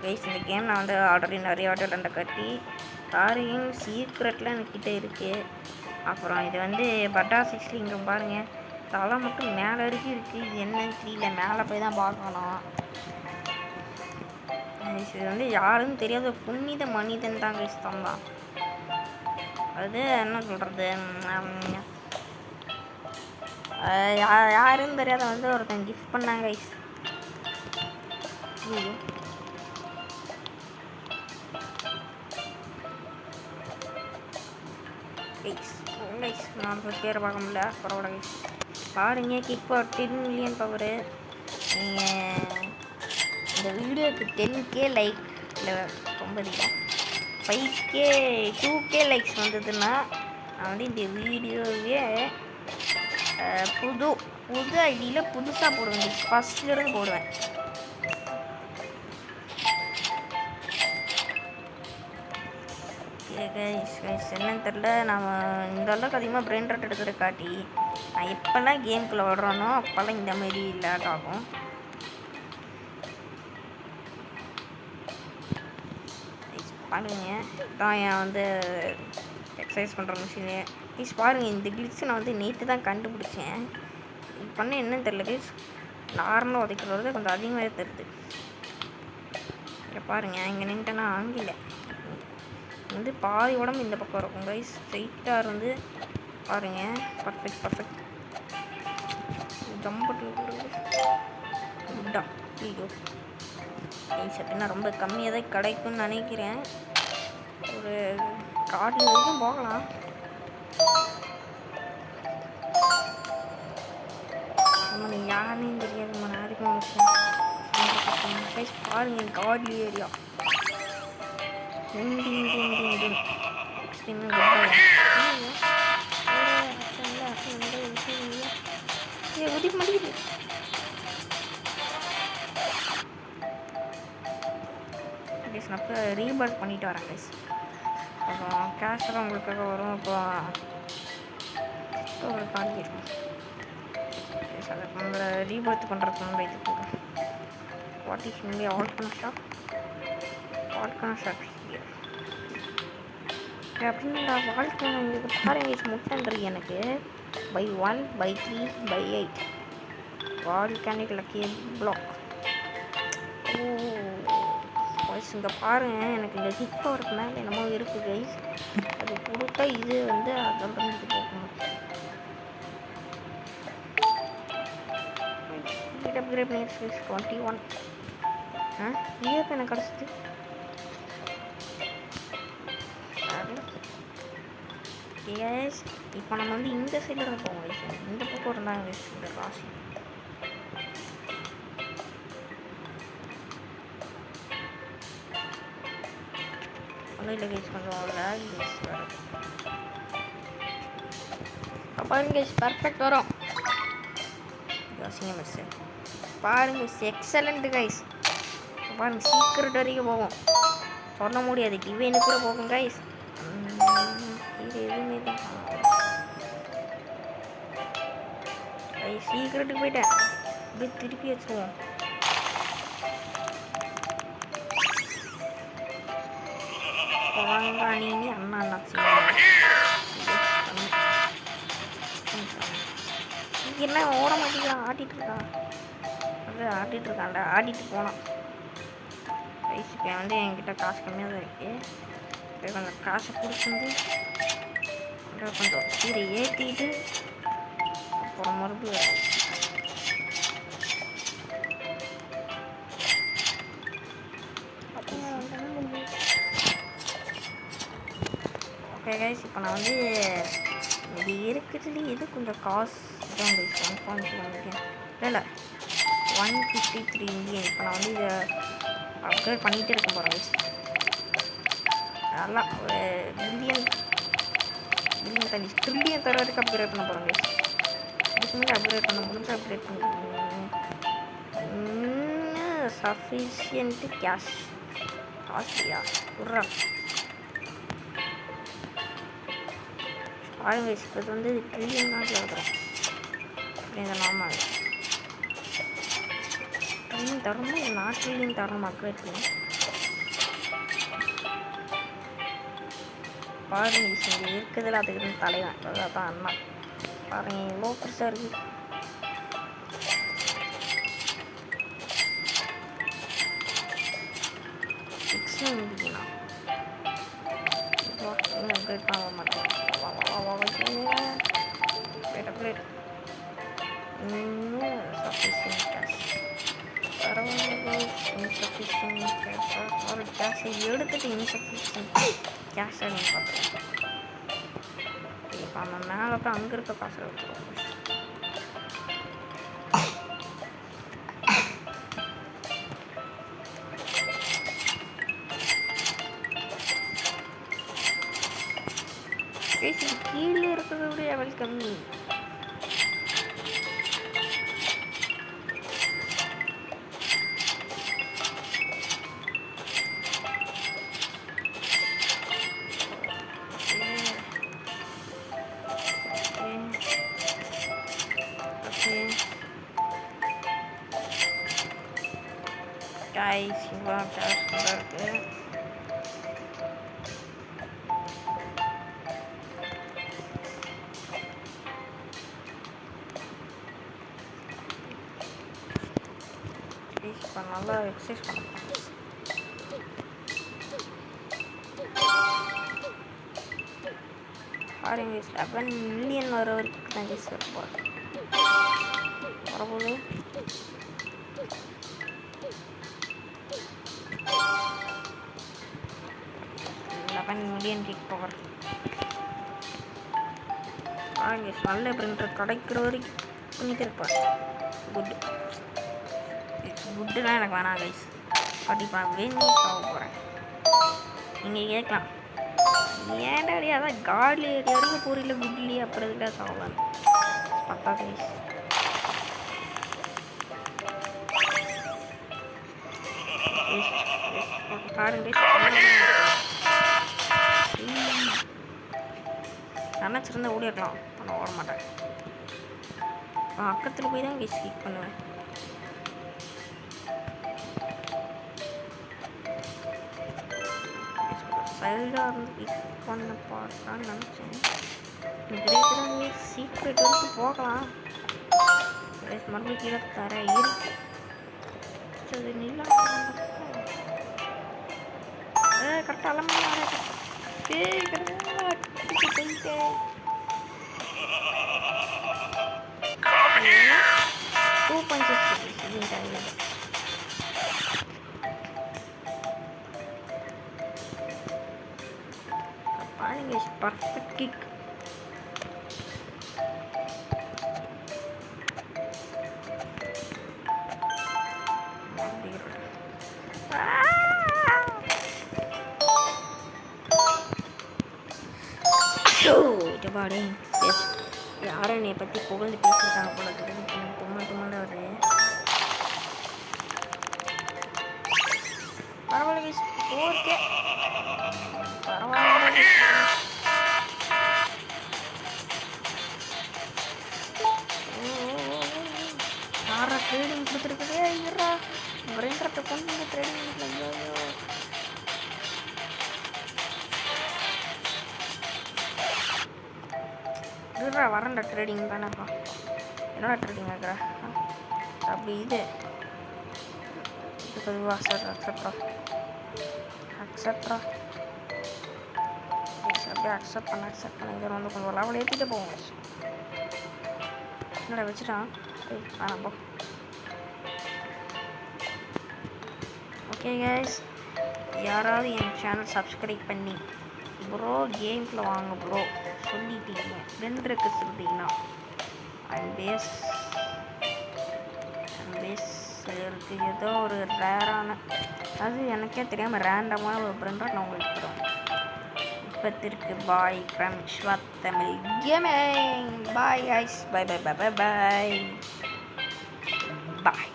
Guys இந்த game நான் வந்து ஆல்ரெடி நிறைய ஆர்டர் அந்த கட்டி பாருங்க சீக்ரெட்லாம் என்கிட்ட இருக்குது. அப்புறம் இது வந்து பட்டா 6 இங்கே பாருங்கள் தலை மட்டும் மேலே வரைக்கும் இருக்குது. இது என்னன்னு தெரியல, மேலே போய் தான் பார்க்கணும். இது வந்து யாருன்னு தெரியாத புனித மனிதன் தான் கைஸ் தந்தான். அது என்ன சொல்கிறது, யாருன்னு தெரியாத வந்து ஒருத்தன் கிஃப்ட் பண்ணாங்க கைஸ். கைஸ் நான் பேரை பார்க்க முடியல, பரவாயில்ல கைஸ். பாருங்க கிக் பவர் 10 மில்லியன் பவரு. நீங்கள் இந்த வீடியோக்கு 10K லைக் இல்லை ரொம்ப இல்லை 5K 2K லைக்ஸ் வந்ததுன்னா நான் வந்து இந்த வீடியோவே புது ஐடியில் புதுசாக போடுவேன், ஃபஸ்ட்லேருந்து போடுவேன். என்னன்னு தெரில, நம்ம இந்த அளவுக்கு அதிகமாக பிரெயின் ராட் எடுக்கிற காட்டி நான் எப்போல்லாம் கேமுக்குள்ளே விடுறோனோ அப்போல்லாம் இந்த மாதிரி லேட் ஆகும். பாருங்க தான் என் வந்து எக்ஸசைஸ் பண்ணுற மிஷினு. ப்ளீஸ் பாருங்கள் இந்த கிளிட்ஸை நான் வந்து நேற்று தான் கண்டுபிடிச்சேன். இது பண்ண என்னன்னு தெரில ப்ளீஸ், நார்மலாக உதைக்கிறது கொஞ்சம் அதிகமாகவே தருது. இங்கே பாருங்கள் இங்கே நின்ட்டேன்னா ஆங்கில வந்து பாதி உடம்பு இந்த பக்கம் இருக்கும் கைஸ். ஸ்ட்ரைட்டாக இருந்து பாருங்கள் பர்ஃபெக்ட் ஜம்பட்டு குட்டா ஐயோ கைஸ். அப்படின்னா ரொம்ப கம்மியாக தான் கிடைக்கும்னு நினைக்கிறேன். ஒரு கார்டில் வரைக்கும் போகலாம். நம்ம யாருன்னு தெரியாது, நம்ம நாளைக்கு கைஸ் பாருங்கள் கார்ட்லி ஏரியா உதிக்க மாட்டேங்குது. அப்போ ரீபர்த் பண்ணிட்டு வரேன் கைஸ். அப்புறம் கேஷெல்லாம் உங்களுக்காக வரும். இப்போ ஒரு கார்டு இருக்கும் அதை நம்மளை ரீபர்த் பண்ணுறதுக்கு நம்ம இது போகிறோம். வாட் இஸ் இங்கே ஆல்கனா ஷாப் அப்படின்னா வாழ்க்கை இது பாருங்க முட்டைன்றது எனக்கு by 1 by 3 by 8 volcanic lucky block. Guys இங்கே பாருங்கள் எனக்கு இந்த ஹிட் பவருக்கு மேலே என்னமோ இருக்குது கைஸ். அது கொடுத்தா இது வந்து அதோட இது போகணும். அப்கிரேட் நேட்ஸ் 21 எனக்கு கிடச்சிது. எஸ் இப்போ நம்ம வந்து இந்த சைடில் தான் போவோம் கைஸ். இந்த பக்கம் இருந்தாங்க கைஸ் இந்த ராசி. இல்லை கைஸ் கொஞ்சம் லேக் கைஸ் வரும். பாருங்க கைஸ் பர்ஃபெக்ட் வரும். யோசிங்க மிஸ் பாருங்க எக்ஸலண்ட் கைஸ். பாருங்க சீக்கிரட் வரைக்கும் போகும், சொல்ல முடியாது டிவைனு கூட போகும் கைஸ். இது எதுவுமே தான் கைஸ் சீக்கிரட்டுக்கு போயிட்டேன். இப்படி திருப்பி வச்சுருவோம். நீ அண்ணா இங்கே என்ன ஓட மாட்டேங்கிறான், ஆட்டிகிட்டு இருக்கான். அது ஆட்டிகிட்டு இருக்கான்டா, ஆட்டிகிட்டு போனான் கைஸ். இப்போ வந்து என்கிட்ட காசு கம்மியாக தான் இருக்குது. இப்போ கொஞ்சம் காசை பிடிச்சிருந்து கொஞ்சம் கீரை ஏற்றிட்டு அப்புறம் மறுபடியும் ஓகே கைஸ். இப்போ நான் வந்து இது இருக்கிறதுல இது கொஞ்சம் காசு தான் கைஸ். 1.2 மில்லியன் இல்லை 153 மில்லியன். இப்போ நான் வந்து இதை அப்கிரேட் பண்ணிகிட்டே இருக்க போகிறேன் கைஸ். நல்லா ஒரு மில்லியன் தண்ணி ட்ரில்லியன் தர வரைக்கும் அப்கிரேட் பண்ண போகிறோம் கைஸ். இதுக்கு மேலே அப்கிரேட் பண்ண முடிஞ்சு அப்கிரேட் பண்ண சஃபிஷியன்ட்டு கேஷ் காஸ்ட்லியா விட்றா பாருங்க கைஸ். இப்போ இது வந்து ட்ரில்லியன் நாட்டில் இருக்கிறோம். இந்த நார்மல் ட்ரில்லியன் தரணும், 4 ட்ரில்லியன் தரணும் அப்கிரேட் பண்ணி. பாருங்க இங்கே இருக்குதுல அதுக்கு தலைவன் அதான் அண்ணா பாருங்க இவ்வளோ பெருசாக இருக்குது. முடிக்கலாம் அப்டேட் பண்ண மாட்டேன். அப்டேட் இன்னும் சஃபிஷியன்ட் கேஷ் பரவாயில்ல. இன்சஃபிஷியன்ட் கேஷாக ஒரு கேஷை எடுத்துகிட்டு இன்சஃபிஷியன்ட் கேஷாக நீங்கள் பார்த்துக்கலாம். இப்போ அந்த மேலே போய் அங்கே இருக்க காசை எடுத்துருவோம். கீழே இருக்கிறத விட எவ்வளோ கம்மி. கைஸ் இவ்வளோ கேஷ் இருக்கு. இப்போ நல்லா எக்ஸசைஸ் பண்ணலாம். பாருங்க 11 மில்லியன் வர வரைக்கும் தான் கேஸ் இருப்பார் வரப்போது. மில்லியன் கிக் பவர் பாருங்க. நல்ல பிரிண்டர் கிடைக்கிற வரைக்கும் பண்ணிட்டு இருப்பார். குட் குட்டுலாம் எனக்கு வேணாம் கைஸ். கண்டிப்பாக வேணும் சாக போகிறேன். நீங்கள் கேட்கலாம் ஏன்டா அடி அதான் காட்லி ஏரியா வரைக்கும் பூரியில் குட்லி அப்புறம் இதுக்காக சாகலாம் பத்தா கைஸ். பாருங்க நினச்சிருந்தா ஓடிடலாம் ஆனால் ஓட மாட்டேன். பக்கத்தில் போய் தான் கைஸ் கிக் பண்ணுவேன். சைடாக இருந்து கிக் பண்ண பார்க்கலான்னு நினச்சேன். கிரேட்டராக சீக்ரெட் வரைக்கும் போகலாம். மறுபடியும் கீழே தர இருக்கு. சரி நிலா கரெக்டாக எல்லாம் போயிட்டேன். 2.6 பாருங்க பர்ஃபெக்ட் கிக். யாரும் என்னை பற்றி புகழ்ந்து பேசியிருக்காங்க போல தும்மல் தும்மல் வருது. பரவாயில்ல ஓகே பரவாயில்ல. யாரா ட்ரேடிங் கொடுத்துருக்குதே ஐயரா கிரைண்டரத்தை கொண்டு ட்ரேடிங் ஐயோ இதுடா வரண்டா ட்ரேடிங் தானேப்பா. என்னடா ட்ரேடிங் ஆகுறா அப்படி இது இதுக்கு அக்செப்டா அப்படியே அக்செப்ட் பண்ண இதில் வந்து கொஞ்சம் லெவல் ஏற்றிட்டு போவோம். என்னடா வச்சுட்டான் போ. ஓகே கைஸ் யாராவது என் சேனல் சப்ஸ்கிரைப் பண்ணி ப்ரோ கேம்ஸில் வாங்க ப்ரோ சொல்லிட்டீங்க ஃப்ரெண்டுக்கு சொல்லிட்டீங்கன்னா பேஸ் இருக்குது. ஏதோ ஒரு ரேரான அது எனக்கே தெரியாமல் ரேண்டமான ஒரு பிரெண்டர் நான் உங்களுக்கு தருவேன். இப்பத்திற்கு bye from Swath Tamil gaming. Bye guys. Bye bye bye bye bye bye.